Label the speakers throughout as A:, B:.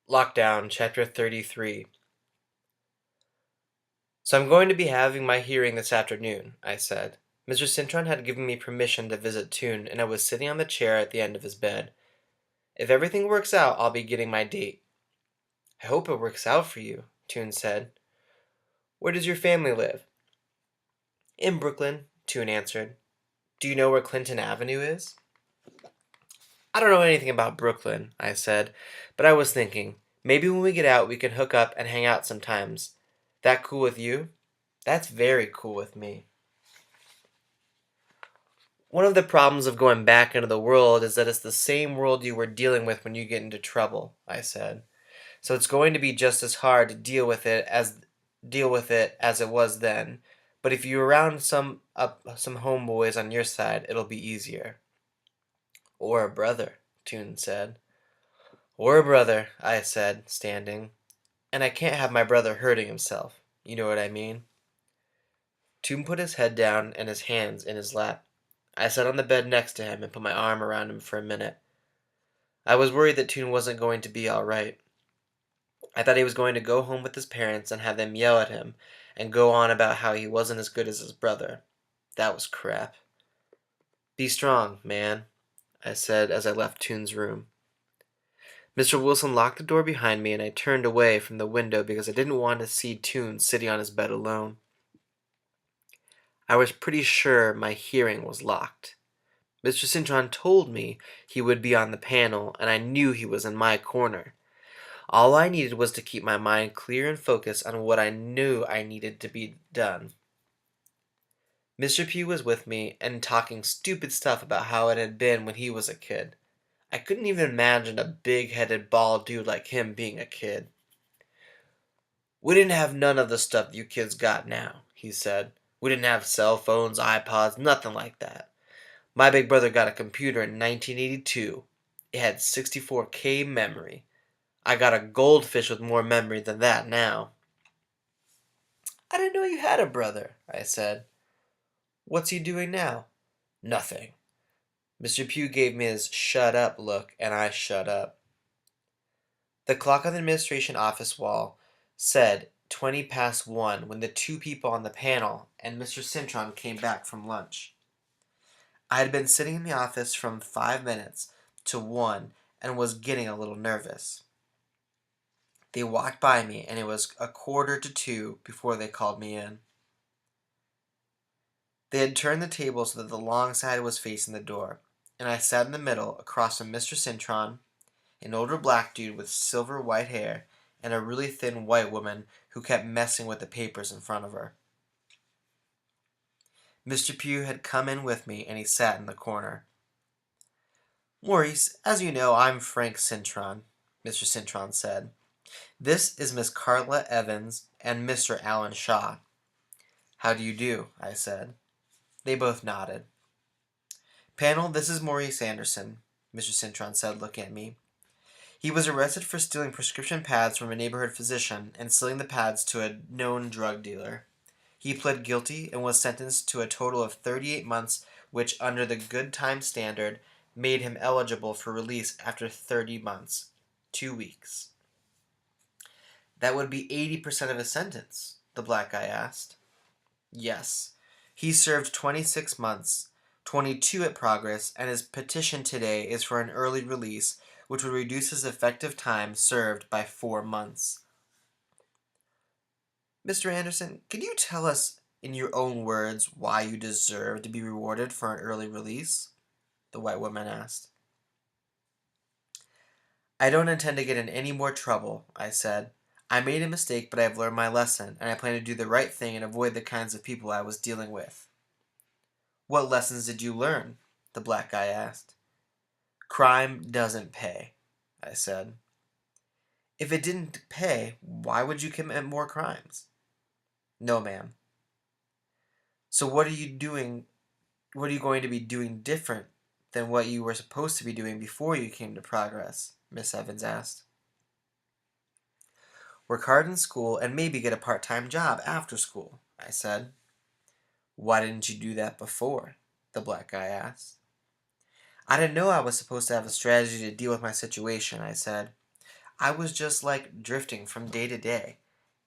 A: Lockdown, Chapter 33. So I'm going to be having my hearing this afternoon, I said. Mr. Cintron had given me permission to visit Toon, and I was sitting on the chair at the end of his bed. If everything works out, I'll be getting my date. I hope it works out for you, Toon said. Where does your family live? In Brooklyn, Toon answered. Do you know where Clinton Avenue is? I don't know anything about Brooklyn, I said, but I was thinking, maybe when we get out we can hook up and hang out sometimes. That cool with you? That's very cool with me. One of the problems of going back into the world is that it's the same world you were dealing with when you get into trouble, I said. So it's going to be just as hard to deal with it as it was then. But if you're around some homeboys on your side, it'll be easier. Or a brother, Toon said. Or a brother, I said, standing. And I can't have my brother hurting himself. You know what I mean? Toon put his head down and his hands in his lap. I sat on the bed next to him and put my arm around him for a minute. I was worried that Toon wasn't going to be all right. I thought he was going to go home with his parents and have them yell at him and go on about how he wasn't as good as his brother. That was crap. Be strong, man, I said as I left Toon's room. Mr. Wilson locked the door behind me and I turned away from the window because I didn't want to see Toon sitting on his bed alone. I was pretty sure my hearing was locked. Mr. Cintron told me he would be on the panel, and I knew he was in my corner. All I needed was to keep my mind clear and focused on what I knew I needed to be done. Mr. Pugh was with me and talking stupid stuff about how it had been when he was a kid. I couldn't even imagine a big-headed bald dude like him being a kid. We didn't have none of the stuff you kids got now, he said. We didn't have cell phones, iPods, nothing like that. My big brother got a computer in 1982. It had 64K memory. I got a goldfish with more memory than that now. I didn't know you had a brother, I said. What's he doing now? Nothing. Mr. Pugh gave me his shut up look, and I shut up. The clock on the administration office wall said 20 past 1 when the two people on the panel and Mr. Cintron came back from lunch. I had been sitting in the office from 5 minutes to 1 and was getting a little nervous. They walked by me and it was 1:45 before they called me in. They had turned the table so that the long side was facing the door, and I sat in the middle across from Mr. Cintron, an older black dude with silver white hair, and a really thin white woman who kept messing with the papers in front of her. Mr. Pugh had come in with me and he sat in the corner. Maurice, as you know, I'm Frank Cintron, Mr. Cintron said. This is Miss Carla Evans and Mr. Alan Shaw. How do you do? I said. They both nodded. Panel, this is Maurice Anderson, Mr. Cintron said, looking at me. He was arrested for stealing prescription pads from a neighborhood physician and selling the pads to a known drug dealer. He pled guilty and was sentenced to a total of 38 months, which, under the good time standard, made him eligible for release after 30 months. 2 weeks. That would be 80% of his sentence, the black guy asked. Yes. He served 26 months, 22 at Progress, and his petition today is for an early release, which would reduce his effective time served by 4 months. Mr. Anderson, can you tell us in your own words why you deserve to be rewarded for an early release? The white woman asked. I don't intend to get in any more trouble, I said. I made a mistake, but I have learned my lesson, and I plan to do the right thing and avoid the kinds of people I was dealing with. What lessons did you learn? The black guy asked. Crime doesn't pay, I said. If it didn't pay, why would you commit more crimes? No, ma'am. So what are you doing? What are you going to be doing different than what you were supposed to be doing before you came to Progress? Miss Evans asked. Work hard in school and maybe get a part-time job after school, I said. Why didn't you do that before? The black guy asked. I didn't know I was supposed to have a strategy to deal with my situation, I said. I was just like drifting from day to day.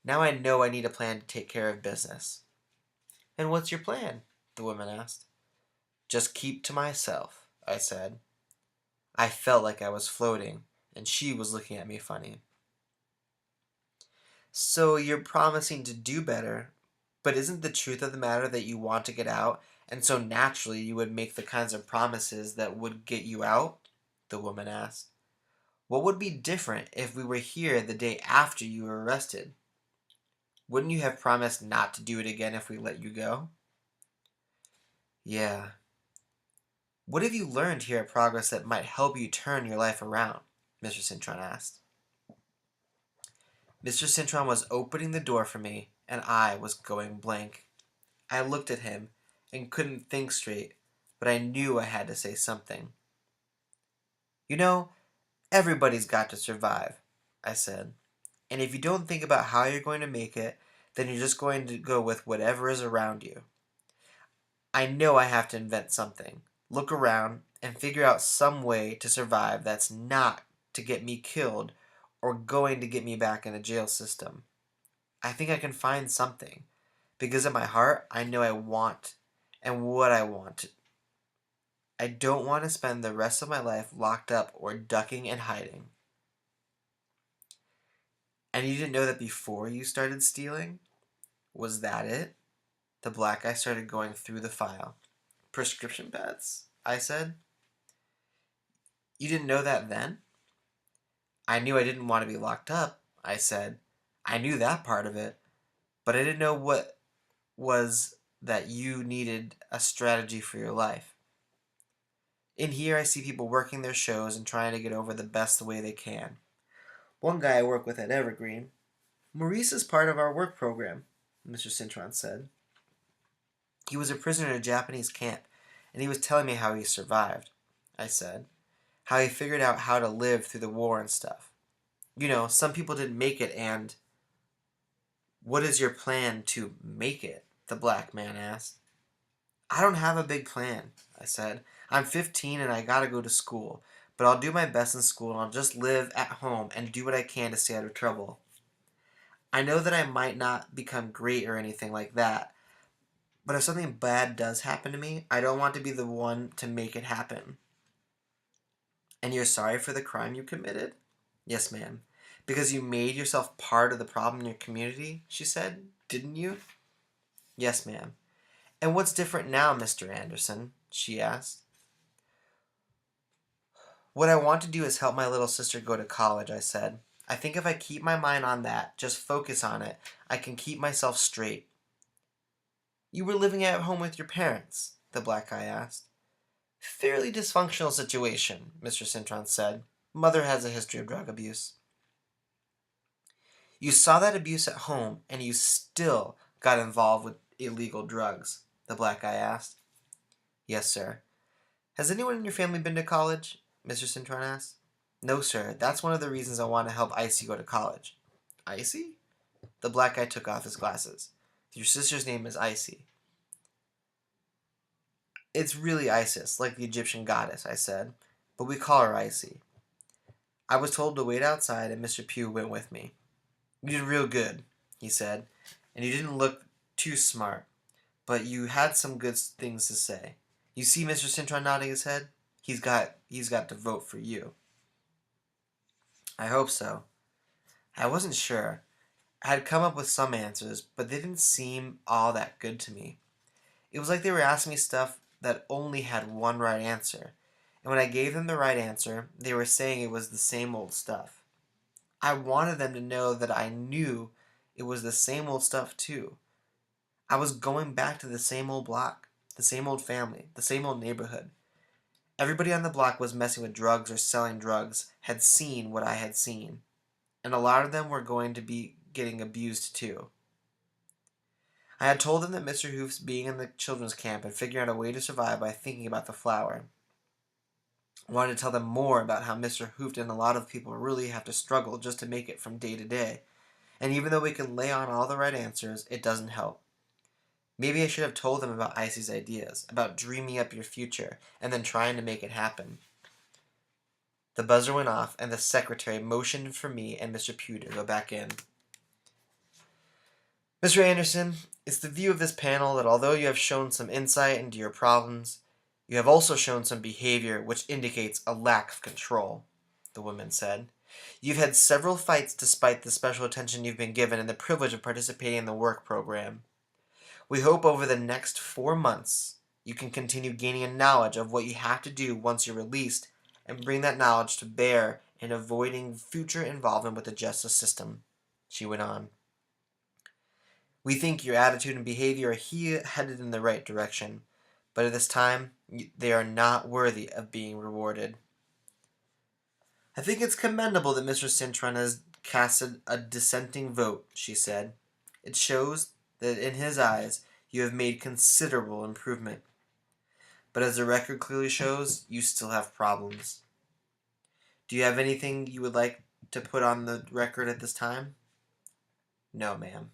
A: Now I know I need a plan to take care of business. And what's your plan? The woman asked. Just keep to myself, I said. I felt like I was floating, and she was looking at me funny. So you're promising to do better, but isn't the truth of the matter that you want to get out, and so naturally you would make the kinds of promises that would get you out? The woman asked. What would be different if we were here the day after you were arrested? Wouldn't you have promised not to do it again if we let you go? Yeah. What have you learned here at Progress that might help you turn your life around? Mr. Cintron asked. Mr. Cintron was opening the door for me, and I was going blank. I looked at him and couldn't think straight, but I knew I had to say something. You know, everybody's got to survive, I said. And if you don't think about how you're going to make it, then you're just going to go with whatever is around you. I know I have to invent something, look around, and figure out some way to survive that's not to get me killed or going to get me back in the jail system. I think I can find something, because in my heart, I know I want and what I want. I don't want to spend the rest of my life locked up or ducking and hiding. And you didn't know that before you started stealing? Was that it? The black guy started going through the file. Prescription pads? I said. You didn't know that then? I knew I didn't want to be locked up, I said. I knew that part of it, but I didn't know what was that you needed a strategy for your life. In here, I see people working their shows and trying to get over the best way they can. One guy I work with at Evergreen. Maurice is part of our work program, Mr. Cintron said. He was a prisoner in a Japanese camp, and he was telling me how he survived, I said. How he figured out how to live through the war and stuff. You know, some people didn't make it, and... What is your plan to make it? The black man asked. I don't have a big plan, I said. I'm 15 and I gotta go to school, but I'll do my best in school and I'll just live at home and do what I can to stay out of trouble. I know that I might not become great or anything like that, but if something bad does happen to me, I don't want to be the one to make it happen. And you're sorry for the crime you committed? Yes, ma'am. Because you made yourself part of the problem in your community, she said, didn't you? Yes, ma'am. And what's different now, Mr. Anderson? She asked. What I want to do is help my little sister go to college, I said. I think if I keep my mind on that, just focus on it, I can keep myself straight. You were living at home with your parents? The black guy asked. Fairly dysfunctional situation, Mr. Cintron said. Mother has a history of drug abuse. You saw that abuse at home, and you still got involved with illegal drugs, the black guy asked. Yes, sir. Has anyone in your family been to college? Mr. Cintron asked. No, sir. That's one of the reasons I want to help Icy go to college. Icy? The black guy took off his glasses. Your sister's name is Icy. It's really Isis, like the Egyptian goddess, I said, but we call her Icy. I was told to wait outside, and Mr. Pugh went with me. You did real good, he said, and you didn't look too smart, but you had some good things to say. You see Mr. Cintron nodding his head? He's got to vote for you. I hope so. I wasn't sure. I had come up with some answers, but they didn't seem all that good to me. It was like they were asking me stuff that only had one right answer, and when I gave them the right answer, they were saying it was the same old stuff. I wanted them to know that I knew it was the same old stuff too. I was going back to the same old block, the same old family, the same old neighborhood. Everybody on the block was messing with drugs or selling drugs, had seen what I had seen, and a lot of them were going to be getting abused too. I had told them that Mr. Hoof's being in the children's camp and figuring out a way to survive by thinking about the flower. I wanted to tell them more about how Mr. Hoof and a lot of people really have to struggle just to make it from day to day. And even though we can lay on all the right answers, it doesn't help. Maybe I should have told them about Icy's ideas, about dreaming up your future, and then trying to make it happen. The buzzer went off, and the secretary motioned for me and Mr. Pugh to go back in. Mr. Anderson, it's the view of this panel that although you have shown some insight into your problems, you have also shown some behavior which indicates a lack of control, the woman said. You've had several fights despite the special attention you've been given and the privilege of participating in the work program. We hope over the next 4 months you can continue gaining a knowledge of what you have to do once you're released and bring that knowledge to bear in avoiding future involvement with the justice system, she went on. We think your attitude and behavior are headed in the right direction, but at this time, they are not worthy of being rewarded. I think it's commendable that Mr. Cintron has casted a dissenting vote, she said. It shows that in his eyes you have made considerable improvement. But as the record clearly shows, you still have problems. Do you have anything you would like to put on the record at this time? No, ma'am.